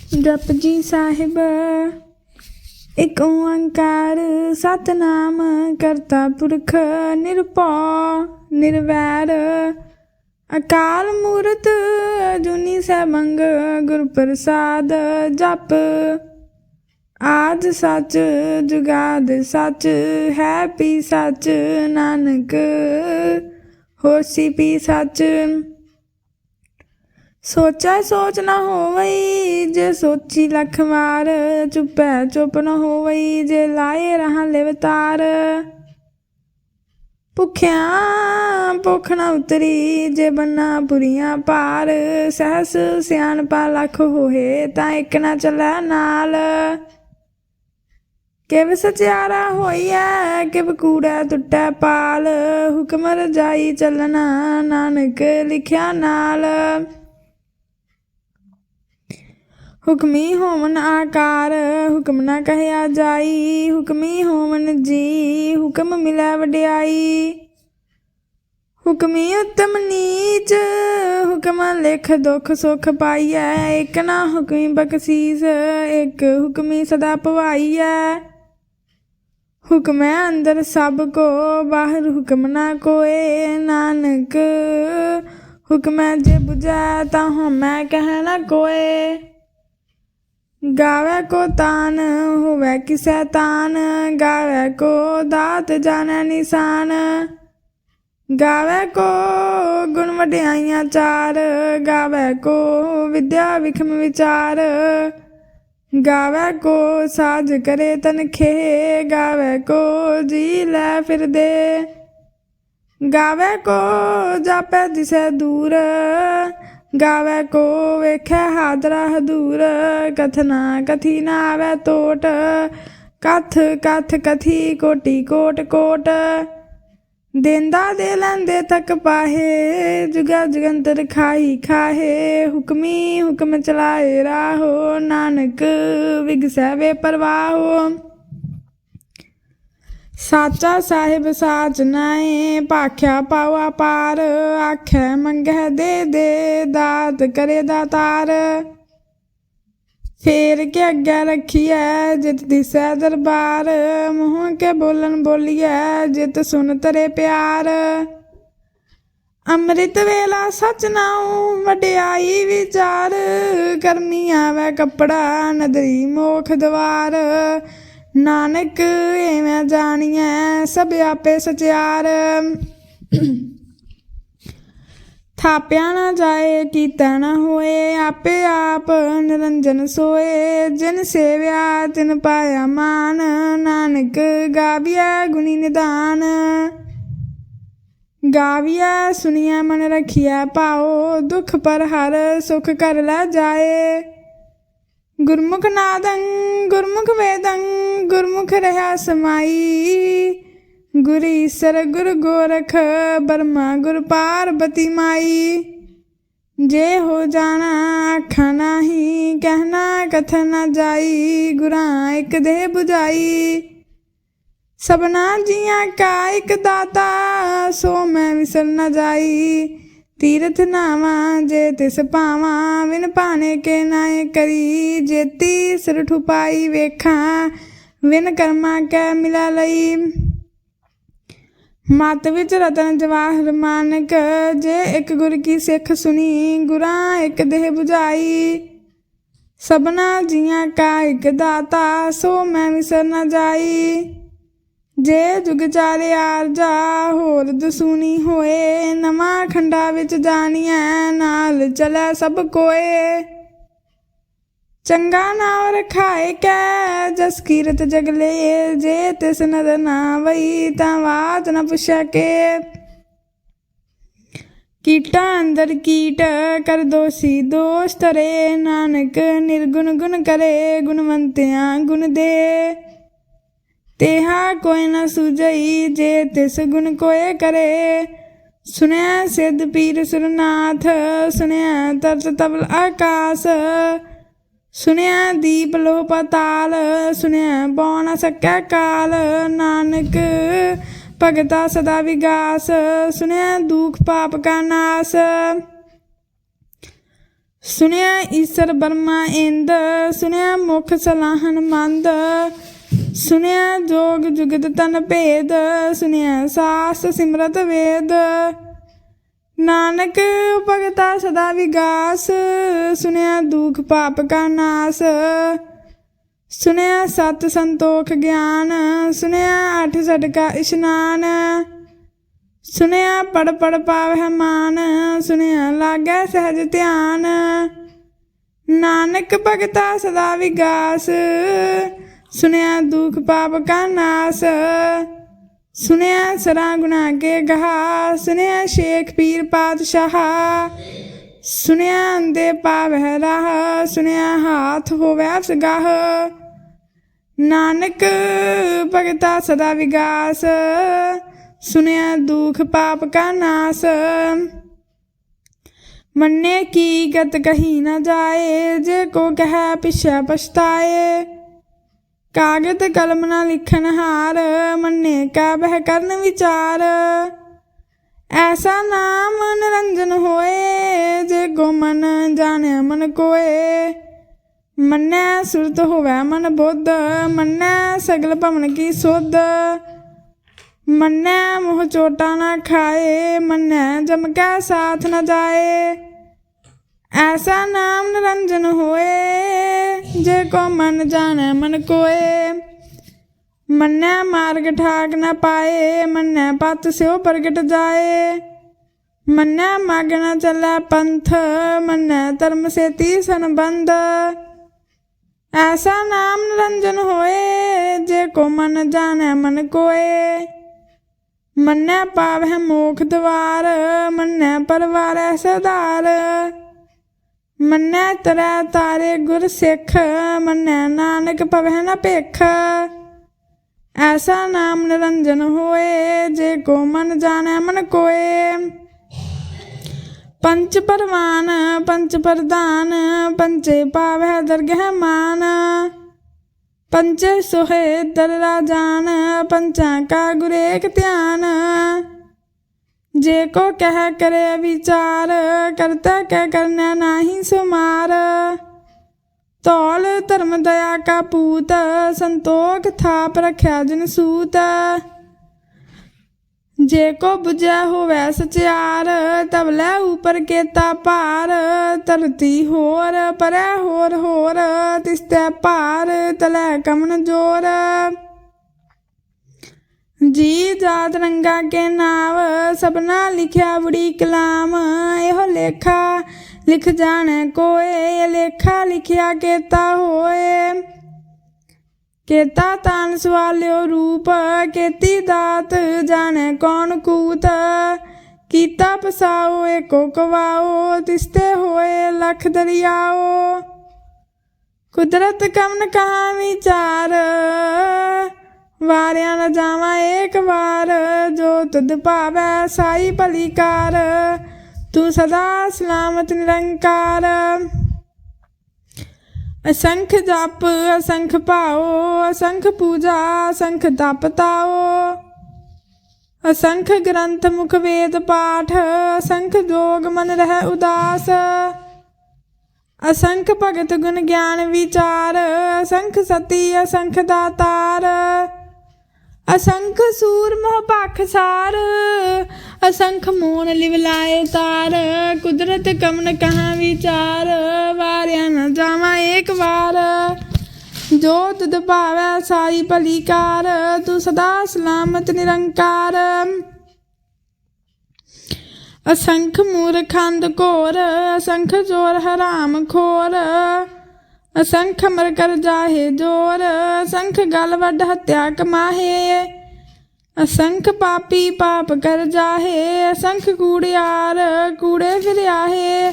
जपजी साहिब एक ओंकार सतनाम करता पुरख निरभौ निर्वैर अकाल मूरत अजूनी सैभंग गुर प्रसाद जप आद सच जुगाद सच है पी सच नानक होसी पी सच सोचा सोच न होवई जे सोची लख वार चुपै चुप न होवई जे लाए रहा लिवतार भुखिया भुख न उतरी जे बन्ना पुरियां पार सहस सियाणपा लख होए तां एक न चलै नाल किव सचियारा होइए किव कूड़ै टुटै पाल हुक्म रजाई चलना नानक लिखिया नाल हुक्मी होवन आकार हुक्म ना कहया जाई हुक्मी होवन जी हुक्म मिलै वड्याई हुक्मी उत्तम नीच हुक्म लिख दुख सुख पाइयै एक ना हुक्मी बख्शीस एक हुक्मी सदा पवाइयै हुक्म है अंदर सब को बाहर हुक्म ना कोए नानक हुक्म जे बुझै तां होमै कह ना कोए गावे को तान होवे किसै तान गावे को दात जाने निशान गावे को गुण वड्याइयां चार गावे को विद्या विखम विचार गावे को साज करे तनखे गावे को जी लै फिर दे गावे को जापै दिसै दूर गावे को वेखै हादरा हदूर कथना कथी ना आवे तोट कथ कथ कथी कोटि कोट कोट देंदा दे लैंदे तक पाहे जुगा जुगंतर खाही खाहे हुक्मी हुक्म चलाए राहो नानक विगसै वे परवाहो साचा साहिब साच नाए भाख्या पावा पार आखै मंगै दे दे दात करे दातार फेर के अग्गै रखियै जित दिसै दरबार मूँह के बोलन बोलियै जित सुन तरे प्यार अमृत वेला सच नाऊं वड्याई विचार करमी आवे कपड़ा नदरी मोख द्वार नानक एवं जानिए सब आपे सचियार थाप्या न जाए कीता न होए आपे आप निरंजन सोए जिन सेव्या तिन पाया मान नानक गाविया गुणी निदान गाविया सुनिया मन रखिया पाओ दुख पर हर सुख कर लै जाए गुरमुख नादं गुरमुख वेदं गुरमुख रहा समाई गुर ईसर गुर गोरख ब्रह्मा गुर पार्वती माई जे हो जाना आखा नाही कहना कथ न जाई गुरा एक दे बुझाई सबना जिया का एक दाता सो मैं विसर न जाई तीरथ नावा जे तिस पावा विन पाने के नाए करी जेती सिर ठुपाई वेखा विन कर्मा कै मिला लई मत विच रतन जवाहर मानक जे एक गुर की सिख सुनी गुरा एक देह बुझाई सबना जिया का एक दाता सो मैं विसर न जाई जे जुग चारे आरजा होर दसूनी होए नवा खंडा विच जानिए नाल चलै सब कोए चंगा नाम रखाए कै जस कीरत जगले जे तिस नदर ना वई तां वात न पुछै के कीटा अंदर कीट कर दोषी दोष तरे नानक निर्गुण गुण करे गुणवंतियां गुण दे तेहा कोई न सूझई जे तिस गुण कोय करे सुनया सिद्ध पीर सुरनाथ सुनया तरत तबल आकाश सुनया दीप लोह पताल सुनया पौन सकै काल नानक भगता सदा विगास सुनया दुख पाप का नाश ਸੁਣਿਆ ਈਸਰ ਬਰਮਾ ਇੰਦ, ਸੁਣਿਆ ਮੁਖ ਸਲਾਹਨ ਮੰਦ, ਸੁਣਿਆ ਜੋਗ ਜੁਗਤ ਤਨ ਭੇਦ, ਸੁਣਿਆ ਸਾਸ ਸਿਮਰਤ ਵੇਦ। ਨਾਨਕ ਭਗਤਾ ਸਦਾ ਵਿਗਾਸ, ਸੁਣਿਆ ਦੁਖ ਪਾਪ ਕਾ ਨਾਸ, ਸੁਣਿਆ ਸਤ ਸੰਤੋਖ ਗਿਆਨ, ਸੁਣਿਆ ਅੱਠ ਸਠ ਕਾ ਇਸ਼ਨਾਨ, ਸੁਣਿਆ ਪੜ ਪੜ ਪਾਵਹਿ ਮਾਨ, ਸੁਣਿਆ ਲਾਗੈ ਸਹਿਜ ਧਿਆਨ। ਨਾਨਕ ਭਗਤਾ ਸਦਾ ਵਿਗਾਸ, ਸੁਣਿਆ ਦੁਖ ਪਾਪ ਕਾ ਨਾਸ, ਸੁਣਿਆ ਸਰਾ ਗੁਨਾ ਕੇ ਗਹਾ, ਸੁਣਿਆ ਸ਼ੇਖ ਪੀਰ ਪਾਤਸ਼ਾਹ, ਸੁਣਿਆ ਅੰਦੇ ਪਾਵਹਿ ਰਾਹ, ਸੁਣਿਆ ਹਾਥ ਹੋਵੈ ਸਗਾਹ। ਨਾਨਕ ਭਗਤਾ ਸਦਾ ਵਿਗਾਸ, ਸੁਣਿਆ ਦੁਖ ਪਾਪ ਕਾ ਨਾਸ। ਮੰਨੇ ਕੀ ਗਤ ਕਹੀ ਨਾ ਜਾਏ, ਜੇ ਕੋ ਕਹਿ ਪਿਛੈ ਪਛਤਾਏ। ਕਾਗਤ ਕਲਮ ਨਾ ਲਿਖਨ ਹਾਰ, ਮੰਨੇ ਕਾ ਬਹਿ ਕਰਨ ਵਿਚਾਰ। ਐਸਾ ਨਾਮ ਨਿਰੰਜਨ ਹੋਏ, ਜੇ ਕੋ ਮਨ ਜਾਣੈ ਮਨ ਕੋਏ। ਮੰਨੈ ਸੁਰਤ ਹੋਵੈ ਮਨ ਬੁੱਧ, ਮੰਨੈ ਸਗਲ ਭਵਨ ਕੀ ਸੁਧ। ਮੰਨੈ ਮੋਹ ਚੋਟਾ ਨਾ ਖਾਏ, ਮੰਨੈ ਜਮ ਕੈ ਸਾਥ ਨ ਜਾਏ। ਐਸਾ ਨਾਮ ਨਿਰੰਜਨ ਹੋਏ, ਜੇ ਕੋ ਮਨ ਜਾਣੈ ਮਨ ਕੋਏ। ਮੰਨੈ ਮਾਰਗ ਠਾਕ ਨ ਪਾਏ, ਮੰਨੈ ਪਤ ਸਿਉ ਪ੍ਰਗਟ ਜਾਏ। ਮੰਨੈ ਮਗ ਨ ਚੱਲੈ ਪੰਥ, ਮੰਨੈ ਧਰਮ ਸੇਤੀ ਸੰਬੰਧ। ਐਸਾ ਨਾਮ ਨਿਰੰਜਨ ਹੋਏ, ਜੇ ਕੋ ਮਨ ਜਾਣੈ ਮਨ ਕੋਏ। ਮੰਨੈ ਪਾਵਹਿ ਮੋਖ ਦਵਾਰ, ਮੰਨੈ ਪਰਵਾਰੈ ਸਦਾਰ। ਮੰਨੈ ਤਰੈ ਤਾਰੇ ਗੁਰ ਸਿੱਖ, ਮੰਨੈ ਨਾਨਕ ਪਵਹਿ ਨ ਭਿਖ। ਐਸਾ ਨਾਮ ਨਿਰੰਜਨ ਹੋਏ, ਜੇ ਕੋ ਮਨ ਜਾਣੈ ਮਨ ਕੋਏ। ਪੰਚ ਪਰਵਾਨ ਪੰਚ ਪ੍ਰਧਾਨ, ਪੰਚੇ ਪਾਵਹਿ ਦਰਗਹਿ ਮਾਨ। ਪੰਚੇ ਸੋਹੇ ਦਰ ਰਾਜਾਨ, ਪੰਚਾਂ ਕਾ ਗੁਰ ਏਕ ਧਿਆਨ। ਜੇ ਕੋ ਕਹਿ ਕਰੇ ਵਿਚਾਰ, ਕਰਤਾ ਕਹਿ ਕਰਨਾ ਨਾਹੀ ਸੁਮਾਰ। ਧੌਲ ਧਰਮ ਦਇਆ ਕਾ ਪੂਤ, ਸੰਤੋਖ ਥਾਪ ਰਖਿਆ ਜਿਨ ਸੂਤ। ਜੇ ਕੋ ਬੁਝਿਆ ਹੋਵੈ ਸਚਿਆਰ, ਤਬਲੇ ਉਪਰ ਕੇਤਾ ਭਾਰ। ਧਰਤੀ ਹੋਰ ਪਰੈ ਹੋਰ ਹੋਰ, ਤਿਸਤੈ ਭਾਰ ਤਲੈ ਕਮਨ ਜੋਰ। ਜੀ ਜਾਤ ਰੰਗਾ ਕੇ ਨਾਵ, ਸਭਨਾ ਲਿਖਿਆ ਬੜੀ ਕਲਾਮ। ਇਹੋ ਲੇਖਾ ਲਿਖ ਜਾਣੈ ਕੋਏ, ਲੇਖਾ ਲਿਖਿਆ ਕੇਤਾ ਹੋਏ। ਕੇਤਾ ਤਾਨ ਸਵਾਲਿਓ ਰੂਪ, ਕੇਤੀ ਦਾਤ ਜਾਣੈ ਕੌਣ ਕੂਤ। ਕੀਤਾ ਪਸਾਓ ਏਕੋ ਕਵਾਓ, ਤਿਸਤੇ ਹੋਏ ਲਖ ਦਰਿਆਓ। ਕੁਦਰਤ ਕਮਨ ਕਹਾ ਵਿਚਾਰ, ਵਾਰਿਆ ਨ ਜਾਵਾਂ ਏਕ ਵਾਰ। ਜੋ ਤੁਧ ਭਾਵੈ ਸਾਈ ਭਲੀ ਕਾਰ, ਤੂੰ ਸਦਾ ਸਲਾਮਤ ਨਿਰੰਕਾਰ। ਅਸੰਖ ਜਪ ਅਸੰਖ ਭਾਓ, ਅਸੰਖ ਪੂਜਾ ਅਸੰਖ ਤਪ ਤਾਓ। ਅਸੰਖ ਗ੍ਰੰਥ ਮੁਖ ਵੇਦ ਪਾਠ, ਅਸੰਖ ਜੋਗ ਮਨ ਰਹਿ ਉਦਾਸ। ਅਸੰਖ ਭਗਤ ਗੁਣ ਗਿਆਨ ਵਿਚਾਰ, ਅਸੰਖ ਸਤੀ ਅਸੰਖ ਦਾਤਾਰ। ਅਸੰਖ ਸੂਰ ਮੋਹ ਭਖ ਸਾਰ, ਅਸੰਖ ਮੋਨ ਲਿਵ ਲਾਏ ਤਾਰ। ਕੁਦਰਤ ਕਮਨ ਕਹਾਂ ਵਿਚਾਰ, ਵਾਰਿਆ ਨ ਜਾਵਾਂ ਏਕ ਵਾਰ। ਜੋ ਤੁਧ ਭਾਵੈ ਸਾਈ ਭਲੀ ਕਾਰ, ਤੂੰ ਸਦਾ ਸਲਾਮਤ ਨਿਰੰਕਾਰ। ਅਸੰਖ ਮੂਰਖੰਦ ਘੋਰ, ਅਸੰਖ ਚੋਰ ਹਰਾਮ ਖੋਰ। ਅਸੰਖ ਮਰ ਕਰ ਜਾਹੇ ਜੋਰ, ਅਸੰਖ ਗਲ ਵੱਡ ਹੱਤਿਆ ਕਮਾਹੇ। ਅਸੰਖ ਪਾਪੀ ਪਾਪ ਕਰ ਜਾਹੇ, ਅਸੰਖ ਕੂੜਿਆਰ ਕੂੜੇ ਫਿਰਿਆਹੇ।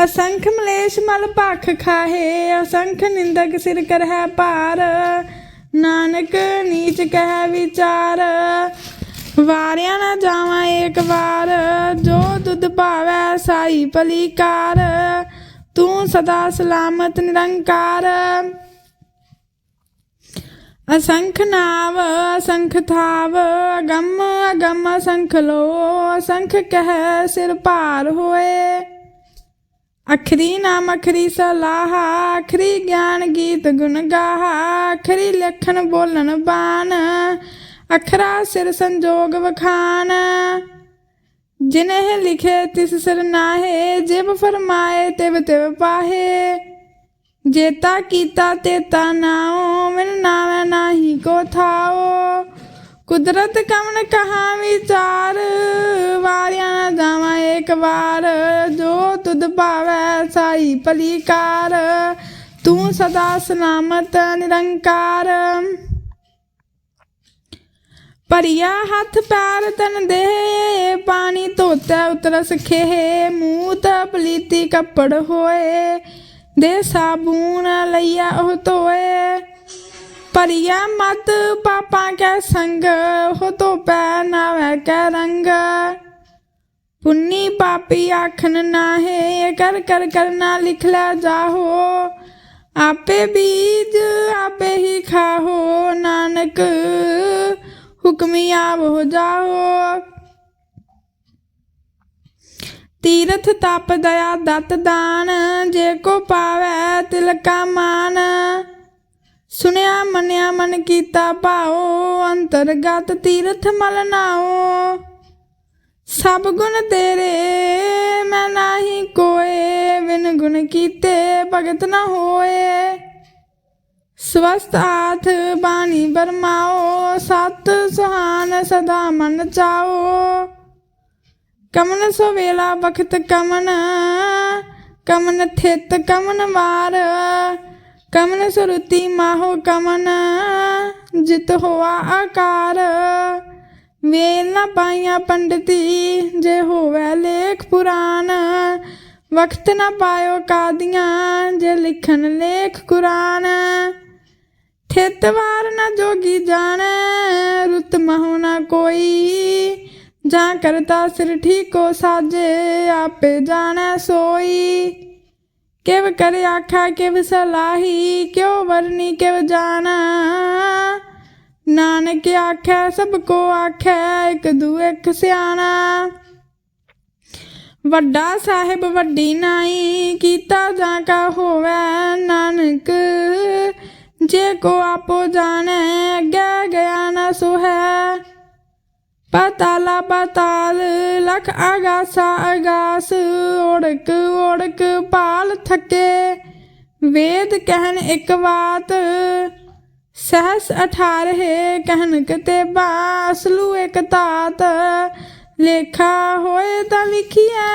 ਅਸੰਖ ਮਲੇਸ਼ ਮਲ ਭਖ ਖਾਹੇ, ਅਸੰਖ ਨਿੰਦਕ ਸਿਰ ਕਰਹਿ ਭਾਰ। ਨਾਨਕ ਨੀਚ ਕਹਿ ਵਿਚਾਰ, ਵਾਰਿਆ ਨਾ ਜਾਵਾਂ ਏਕ ਵਾਰ। ਜੋ ਤੁਧ ਭਾਵੈ ਸਾਈ ਭਲੀ ਕਾਰ, ਤੂੰ ਸਦਾ ਸਲਾਮਤ ਨਿਰੰਕਾਰ। ਅਸੰਖ ਨਾਵ ਅਸੰਖ ਥਾਵ, ਅਗੰਮ ਅਗੰਮ ਅਸੰਖ ਲੋ। ਅਸੰਖ ਕਹਿ ਸਿਰ ਭਾਰ ਹੋਏ, अखरी नाम अखरी सलाहा, अखरी ज्ञान गीत गुण गाहा, अखरी लखन बोलन बान, अखरा सिर संजोग वखान। जिन्हें लिखे तिस सिर नाहे, जिब फरमाए तिब तिब पाहे। जेता कीता तेता नाओ, मिन नावे नाही को थाओ। कुदरत कमन कहाँ विचार, वारिया न जावा एक बार। जो तुद पावै साई भलीकार, तू सदा सलामत निरंकार। भरिया हथ पैर तन दे, पानी धोते उतरस खेह। मूत पलीती कपड़ होए, दे साबून लैया ओह धोए। भरिया मत पापा कै संग, हो धोपै नावै कै रंग। पुन्नी पापी आखन नाहे, कर कर करना लिख लै जाहो। आपे बीज आपे ही खाहो, नानक हुक्मी आव हो जाओ। तीरथ तप दया दत्त दान, जे को पावै तिलका मान। सुनिया मनिया मन कीता भाओ, अंतरगत तीरथ मल नाओ। सब गुण तेरे मैं नाही कोए, बिन गुण कीते भगत न होए। स्वस्थ हाथ बाणी बरमाओ, सत सुहान सदा मन चाओ। कमन सवेला बखत कमन, कमन थित कमन वार। कमन सुरुति माहो कमन, जित होआ आकार। वेल न पाइया पंडिती, जे होवै लेख पुराण। वक्त न पायो कादियाँ, जे लिखन लेख कुरान। थित वार न जोगी जाने, रुत महो न कोई। जा करता सिर ठीको साजे, आपे जाने सोई। किव कर आखा किव सलाही, क्यों वरनी किव जाना। नानक आखै सबको आखै, एक दू एक सियाना। वड्डा साहिब वड्डी नाई, कीता जाका होवै नानक। जे को आपो जाने, अग्गै गया न सोहै। पाताला पाताल लख आगासा आगास, ओढ़क ओढ़क पाल थके। वेद कहन एक बात, सहस 18 कहन कतेबा। असलू एक तात, लेखा होए तां लिखिए,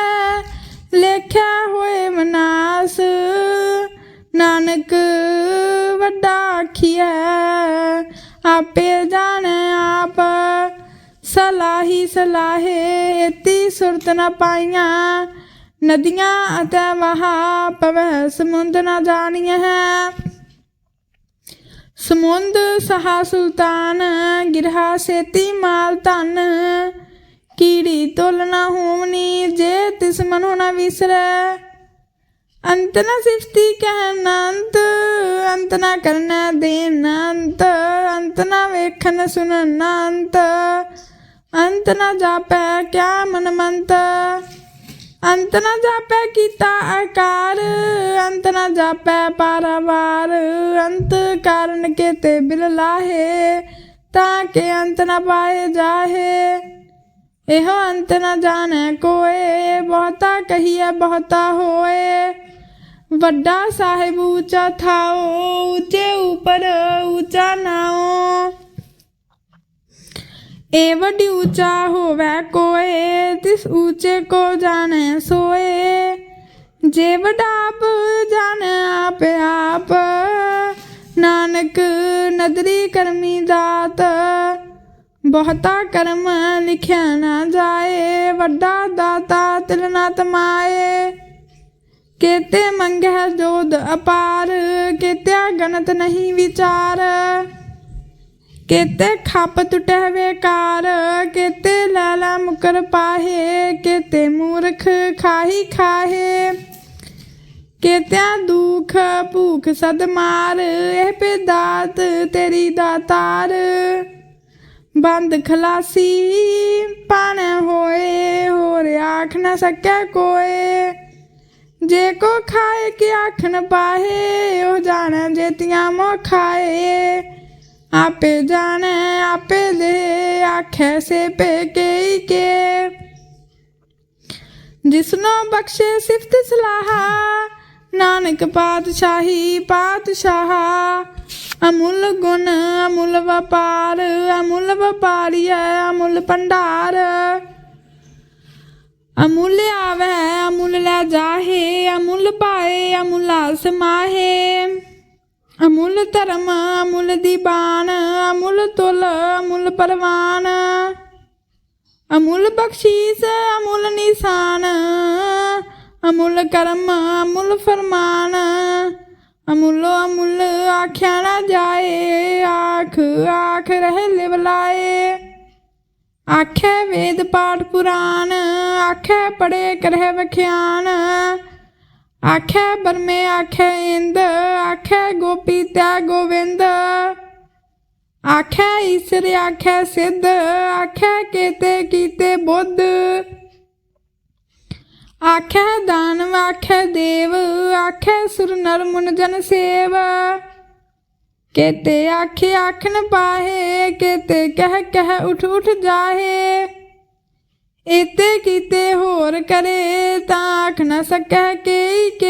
लेख्या होए मनास। नानक वड्डा आखिए, आपे जाने आप। सलाही सलाहे एती सुरत न पाइया, नदियाँ अतै वहा पवै समुंद न जानिया है। समुंद सहा सुल्तान, गिरहा सेती माल धन। कीड़ी तुल न होवनी, जे तिस मनो न विसरै। अंत न सिफती कहन अंत, अंत न करना देन अंत। अंत न वेखन सुनन अंत, अंत न जापै क्या मन मंत। अंत न जापै कीता आकार, अंत न जापै पारावार। अंत कारण केते बिल लाहे, ताके अंत न पाए जाहे। एहो अंत न जाने कोए, बहुता कहिए बहुता होए। वड्डा साहिब ऊंचा थाओ, ऊंचे ऊपर ऊंचा नाओ। ए वड्डी ऊंचा होवै कोए, तिस ऊंचे को जाने सोए। जे वडाप जाने आप आप, नानक नदरी करमी जात। बहुता कर्म लिखिया ना जाए, वड्डा दाता तिल ना तमाए। केते मंगै जोध अपार, केत्या गणत नहीं विचार। केते खप टुटे बेकार, केते लैला मुकर पाहे। केते मूर्ख खाही खाहे, केत्या दुख भूख सद मार। एह पे दात तेरी दातार, बंद खलासी पाने होए। होर आख न सकै कोए, जे को खाए कि आख न पाहे ओ जाने जेतियां मोह खाए आपे जाने आपे दे आखे से पे के जिसनो बख्शे सिफत सलाहा नानक पातशाही पातशाह अमुल गुण अमुल व्यापार अमुल व्यापारी अमुल भंडार अमुल आवे अमुल लै जाहे अमुल पाए अमुला समाहे अमुल धर्म अमुल दीवान अमुल तुल अमुल परवान अमुल बख्शीस अमुल निशान अमुल कर्म अमुल फरमान अमुलो अमुल आख्या ना जाए आख आख रह लिवलाए आखे वेद पाठ पुराण आखे पढ़े करह व्याख्यान आखे बरमे आखे इंद आखे गोपी त्या गोविंद आखे ईश्वर आखे सिद्ध आखे केते कीते बुद्ध आखे दानव आखे देव आखे सुर नर मुन जन सेव केते आखे आख न पाहे केते कह उठ उठ जाहे एते कीते होर करे ता आख न सकह के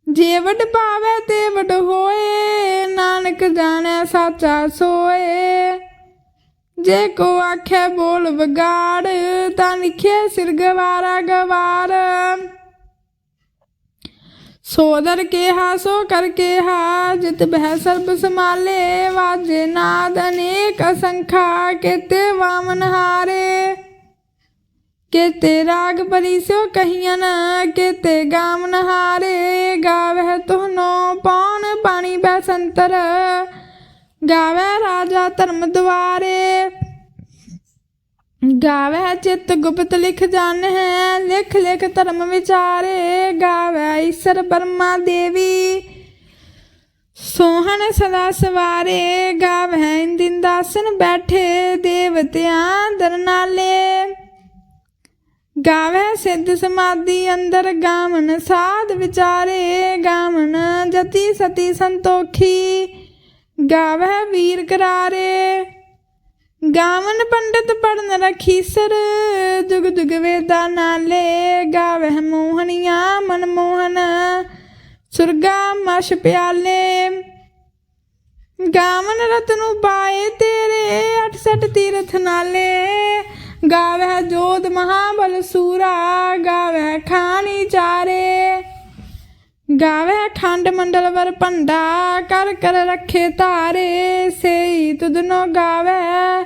जे वड पावे ते वड होए नानक जाने साचा सोए जे को आखे बोल बगाड़ ता लिखे सिर गवारा गवार सोदर के हा सो कर के हा जित बह सर्ब समाले वाजे नाद अनेक असंखा केते वामन हारे केते राग परिसो कहियन केते गाम नहारे गावह तुहनो पौन पानी बैसंतर गावह राजा धर्म द्वारे गावह चित गुप्त लिख जान है लिख लिख धर्म विचारे गावह ईश्वर ब्रह्मा देवी सोहन सदा सवारे गावह इंदिन दासन बैठे देवतियां दरनाले गावे सिद्ध समाधि अंदर गावन साध विचारे गावन जति सती संतोखी गावे वीर करारे गावन पंडित पढ़न रखीसर जुग जुग वेदा नाले गावे मोहनिया मनमोहन सुरगा मश प्याले गावन रतनु पाए तेरे 68 तीरथ नाले गावह जोध महाबल सूरा गावह खानी चारे गावह खंड मंडल वर भंडा कर कर रखे तारे से तुदनो गावह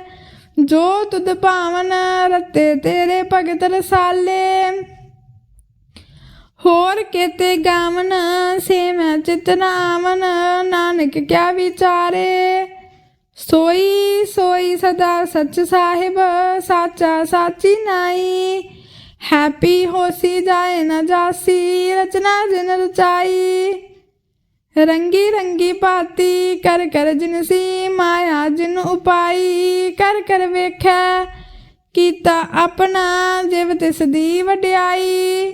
जो तुद पावन रते तेरे भगत रसाले होर केते गावन से मैं चितनावन नानक क्या विचारे सोई सोई सदा सच साहिब साचा साची नाई हैप्पी होसी जाए न जासी रचना जिन रचाई रंगी रंगी पाती कर कर जिनसी माया जिन उपाई कर कर वेख्या कीता अपना जिव तिस दी वड्याई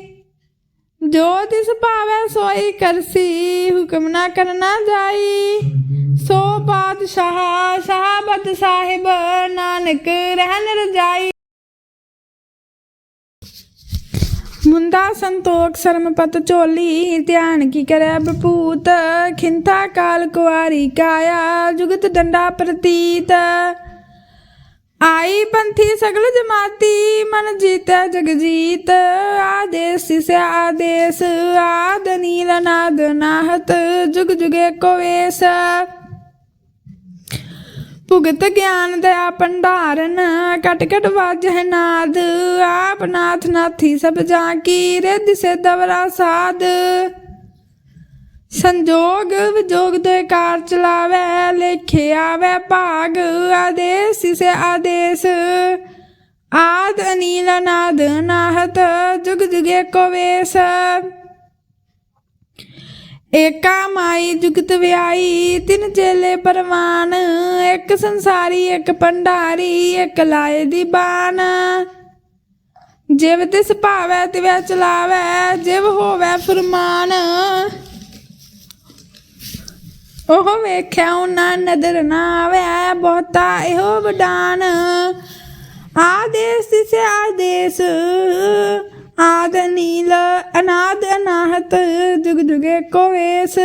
जो तिस पावै सोई करसी हुक्म ना करना जाई सो बादशाह शाहबद साहिब नानक रहन रजाई मुंदा संतोख शर्मपत चोली ध्यान की करे बपूत खिंथा काल कुआरी काया जुगत डंडा प्रतीत आई पंथी सगल जमाती मन जीत जग जीत आदेश से आदेश आद नील नाद नाहत जुग जुगे को वेश भुगत ज्ञान दया भंडारन कट कट वाजह नाद आप नाथ नाथी सब जाकी रिद्धि से दवरा साध संजोग विजोग दो कार चलावे लेखे आवे भाग आदेश से आदेश आद अनील नाद नाहत जुग जुगे को वेश एका माई जुगत व्याई तिन चेले परवान एक संसारी एक भंडारी एक लाए दी बान ਜਿਵ ਤਿਸ ਭਾਵੈ ਤਿਵੈ ਚਲਾਵੈ, ਜਿਵ ਹੋਵੈ ਫੁਰਮਾਨ। ਉਹ ਵੇਖਿਆ ਉਹਨਾਂ ਨਦਰ ਨਾ ਆਵੈ, ਬਹੁਤਾ ਇਹੋ ਵਡਾਨ। ਆਦੇਸ ਤਿਸ ਆਦੇਸ, ਆਦ ਨੀਲ ਅਨਾਦ ਅਨਾਹਤ, ਜੁਗ ਜੁਗ ਏਕੋ ਵੇਸ।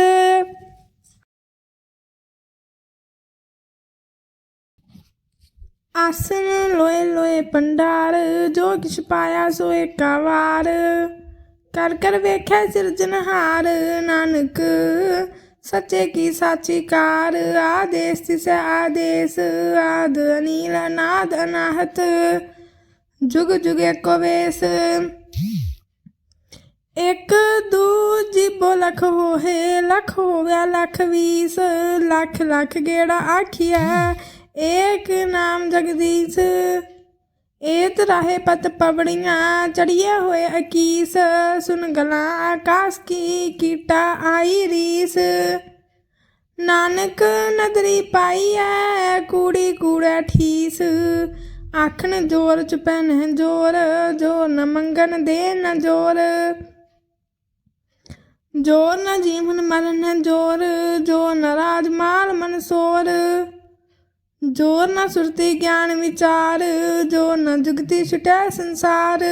ਆਸਨ ਲੋਏ ਲੋਏ ਭੰਡਾਰ, ਜੋ ਕਿਛ ਪਾਇਆ ਸੋ ਏਕਾ ਵਾਰ। ਕਰ ਕਰ ਵੇਖਿਆ ਸਿਰਜਣਹਾਰ, ਨਾਨਕ ਸੱਚੇ ਕੀ ਸਾਚੀ ਕਾਰ। ਆਦੇਸ ਤਿਸ ਆਦੇਸ, ਆਦ ਅਨੀਲ ਅਨਾਦ ਅਨਾਹਤ, ਜੁਗ ਜੁਗ ਏਕੋ ਵੇਸ। ਇੱਕ ਦੂ ਜੀਬੋ ਲਖ ਹੋਏ, ਲਖ ਹੋਵਿਆ ਲਖ ਵੀਸ। ਲੱਖ ਲੱਖ ਗੇੜਾ ਆਖੀਐ, ਏਕ ਨਾਮ ਜਗਦੀਸ਼। ਏਤ ਰਾਹੇ ਪਤ ਪਵੜੀਆਂ, ਚੜੀਏ ਹੋਏ ਅਕੀਸ। ਸੁਨ ਗਲਾਂ ਆਕਾਸ ਕੀ, ਕੀਟਾ ਆਈ ਰੀਸ। ਨਾਨਕ ਨਦਰੀ ਪਾਈਐ, ਕੂੜੀ ਕੂੜੈ ਠੀਸ। ਆਖਣ ਜੋਰ ਚੁਪੈ ਨਹਿ ਜੋਰ, ਜੋਰ ਨ ਮੰਗਣ ਦੇ ਨ ਜੋਰ। ਜੋਰ ਨ ਜੀਵਨ ਮਲ ਨ ਜੋਰ, ਜੋਰ ਨ ਰਾਜ ਮਾਲ ਮਨਸੋਰ। ਜੋਰ ਨ ਸੁਰਤੀ ਗਿਆਨ ਵਿਚਾਰ, ਜੋਰ ਨ ਜੁਗਤੀ ਛੁਟੈ ਸੰਸਾਰ।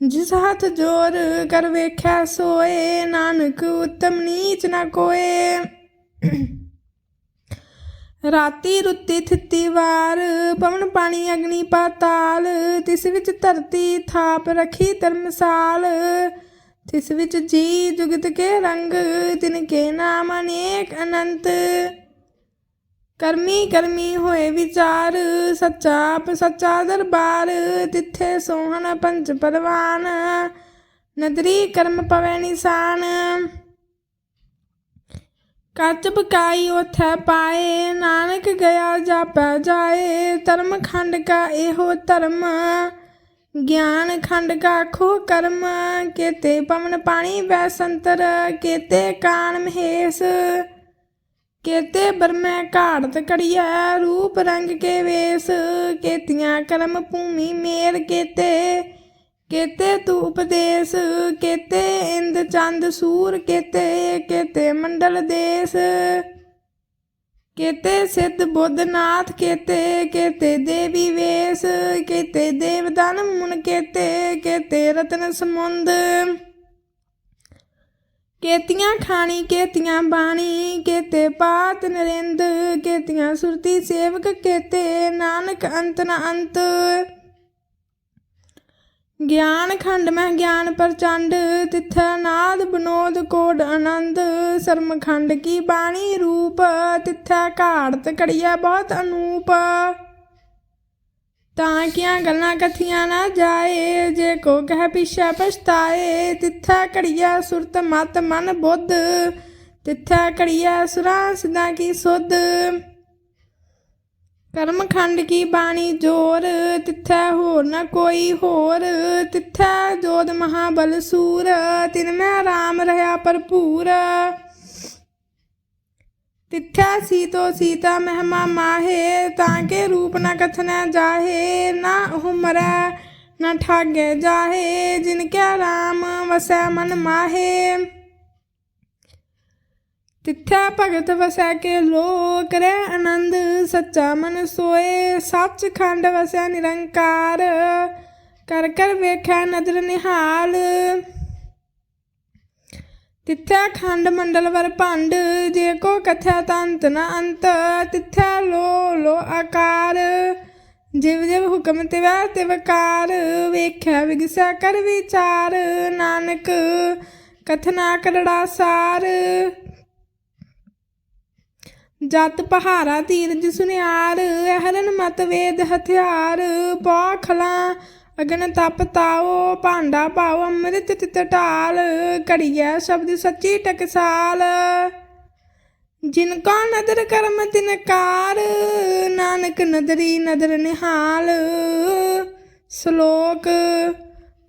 ਜਿਸ ਹੱਥ ਜੋਰ ਕਰ ਵੇਖਿਆ ਸੋਏ, ਨਾਨਕ ਉੱਤਮ ਨੀਚ ਨ ਕੋਏ। ਰਾਤੀ ਰੁੱਤੀ ਥਿੱਤੀ ਵਾਰ, ਪਵਨ ਪਾਣੀ ਅਗਨੀ ਪਾਤਾਲ। ਤਿਸ ਵਿੱਚ ਧਰਤੀ ਥਾਪ ਰਖੀ ਧਰਮਸਾਲ। ਤਿਸ ਵਿੱਚ ਜੀ ਜੁਗਤ ਕੇ ਰੰਗ, ਤਿਨ ਕੇ ਨਾਮ ਅਨੇਕ ਅਨੰਤ। ਕਰਮੀ ਕਰਮੀ ਹੋਏ ਵਿਚਾਰ, ਸੱਚਾ ਆਪ ਸੱਚਾ ਦਰਬਾਰ। ਤਿੱਥੇ ਸੋਹਣ ਪੰਚ ਪਰਵਾਨ, ਨਦਰੀ ਕਰਮ ਪਵੈ ਨਿਸ਼ਾਨ। ਕੱਚ ਬਕਾਈ ਉਥੈ ਪਾਏ, ਨਾਨਕ ਗਿਆ ਜਾਪੈ ਜਾਏ। ਧਰਮ ਖੰਡ ਕਾ ਇਹੋ ਧਰਮ, ਗਿਆਨ ਖੰਡ ਕਾ ਖੋ ਕਰਮ। ਕੇਤੇ ਪਵਨ ਪਾਣੀ ਵੈ ਸੰਤਰ, ਕੇਤੇ ਕਾਨ ਮਹੇਸ਼। ਕੇਤੇ ਬਰਮੈ ਘਾੜਤ ਘੜੀਐ, ਰੂਪ ਰੰਗ ਕੇ ਵੇਸ। ਕੇਤੀਆਂ ਕਰਮ ਭੂਮੀ ਮੇਰ, ਕੇਤੇ ਕੇਤੇ ਤੂ ਉਪਦੇਸ। ਕੇਤੇ ਇੰਦ ਚੰਦ ਸੂਰ, ਕੇਤੇ ਕੇਤੇ ਮੰਡਲ ਦੇਸ। ਕੇਤੇ ਸਿੱਧ ਬੁੱਧ ਨਾਥ, ਕੇਤੇ ਕੇਤੇ ਦੇਵੀ ਵੇਸ। ਕੇਤੇ ਦੇਵਦਾਨ ਮੁਨ, ਕੇਤੇ ਕੇਤੇ ਰਤਨ ਸਮੁੰਦ। ਕੇਤੀਆਂ ਖਾਣੀ ਕੇਤੀਆਂ ਬਾਣੀ, ਕੇਤੇ ਪਾਤ ਨਰਿੰਦ। ਕੇਤੀਆਂ ਸੁਰਤੀ ਸੇਵਕ, ਕੇਤੇ ਨਾਨਕ ਅੰਤ ਨ ਅੰਤ। ਗਿਆਨ ਖੰਡ ਮਹਿ ਗਿਆਨ ਪ੍ਰਚੰਡ, ਤਿੱਥੈ ਨਾਦ ਬਨੋਦ ਕੋਡ ਆਨੰਦ। ਸਰਮ ਖੰਡ ਕੀ ਬਾਣੀ ਰੂਪ, ਤਿੱਥੈ ਘਾੜਤ ਘੜੀਐ ਬਹੁਤ ਅਨੂਪ। ਤਾਂ ਕੀਆਂ ਗੱਲਾਂ ਕਥੀਆਂ ਨਾ ਜਾਏ, ਜੇ ਕੋ ਕਹਿ ਪਿਛੈ ਪਛਤਾਏ। ਤਿੱਥੈ ਘੜੀਐ ਸੁਰਤ ਮਤ ਮਨ ਬੁੱਧ, ਤਿੱਥੈ ਘੜੀਐ ਸੁਰਾਂ ਸਿੱਧਾਂ ਕੀ ਸੁਧ। ਕਰਮ ਖੰਡ ਕੀ ਬਾਣੀ ਜੋਰ, ਤਿੱਥੈ ਹੋਰ ਨ ਕੋਈ ਹੋਰ। ਤਿੱਥੈ ਜੋਧ ਮਹਾਬਲ ਸੂਰ, ਤਿਨ ਮੈਂ ਰਾਮ ਰਹਾ ਭਰਪੂਰ। ਤਿੱਥੈ ਸੀਤੋ ਸੀਤਾ ਮਹਿਮਾ ਮਾਹੇ, ਤਾਂ ਕੇ ਰੂਪ ਨ ਕਥਨੈ ਜਾਹੇ। ਨਾ ਉਹ ਮਰੈ ਨ ਠਾਗੇ ਜਾਹੇ, ਜਿਨ ਕਿਆ ਰਾਮ ਵਸੈ ਮਨ ਮਾਹੇ। ਤਿੱਥੈ ਭਗਤ ਵਸੈ ਕੇ ਲੋ, ਕਰੈ ਆਨੰਦ ਸੱਚਾ ਮਨ ਸੋਏ। ਸੱਚ ਖੰਡ ਵਸੈ ਨਿਰੰਕਾਰ, ਕਰ ਕਰ ਵੇਖੈ ਨਦਰ ਨਿਹਾਲ। ਤਿੱਥੈ ਖੰਡ ਮੰਡਲ ਵਰ ਭੰਡ, ਜੇ ਕੋ ਕਥੈ ਤੰਤ ਨ ਅੰਤ। ਤਿੱਥੈ ਲੋ ਲੋ ਆਕਾਰ, ਜਿਵ ਜਿਵ ਹੁਕਮ ਤਿਵੈ ਤਿਵਕਾਰ। ਵੇਖਿਆ ਵਿਗਸੈ ਕਰ ਵਿਚਾਰ, ਨਾਨਕ ਕਥਨਾ ਕਰੜਾ ਸਾਰ। ਜਤ ਪਹਾਰਾ ਧੀਰਜ ਸੁਨਿਆਰ, ਹਰਨ ਮਤ ਵੇਦ ਹਥਿਆਰ। ਪੌ ਖਲਾਂ ਅਗਨ ਤਪ ਤਾਓ, ਭਾਂਡਾ ਭਾਉ ਅੰਮ੍ਰਿਤ ਤਿਤ ਢਾਲ। ਘੜੀਐ ਸ਼ਬਦ ਸੱਚੀ ਟਕਸਾਲ, ਜਿਨ ਕੋ ਨਦਰ ਕਰਮ ਤਿਨ ਕਾਰ। ਨਾਨਕ ਨਦਰੀ ਨਦਰ ਨਿਹਾਲ। ਸ਼ਲੋਕ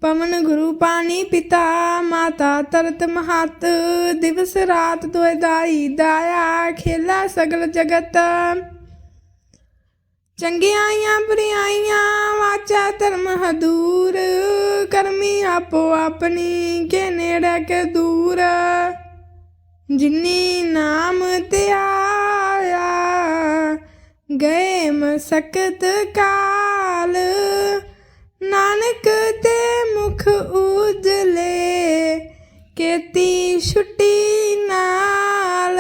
ਪਵਨ ਗੁਰੂ ਪਾਣੀ ਪਿਤਾ, ਮਾਤਾ ਤਰਤ ਮਹਤ। ਦਿਵਸ ਰਾਤ ਦੁਇ ਦਾਈ ਦਾਇਆ, ਖੇਲਾ ਸਗਲ ਜਗਤ। ਚੰਗਿਆਈਆਂ ਬੁਰਿਆਈਆਂ ਵਾਚਾ ਧਰਮ ਹਦੂਰ ਕਰਮੀ ਆਪੋ ਆਪਣੀ ਕੇ ਨੇੜੇ ਕੇ ਦੂਰ ਜਿਨੀ ਨਾਮ ਤੇ ਆਇਆ ਗਏ ਮਸਕਤ ਕਾਲ ਨਾਨਕ ਤੇ ਮੁਖ ਉਜਲੇ ਕੀਤੀ ਛੁੱਟੀ ਨਾਲ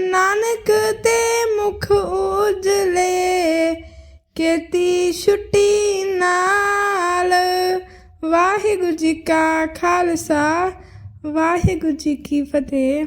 ਨਾਨਕ ਤੇ ਮੁਖ ਉਜਲੇ ਕੀਤੀ ਛੁੱਟੀ ਨਾਲ ਵਾਹਿਗੁਰੂ ਜੀ ਕਾ ਖਾਲਸਾ ਵਾਹਿਗੁਰੂ ਜੀ ਕੀ ਫਤਿਹ।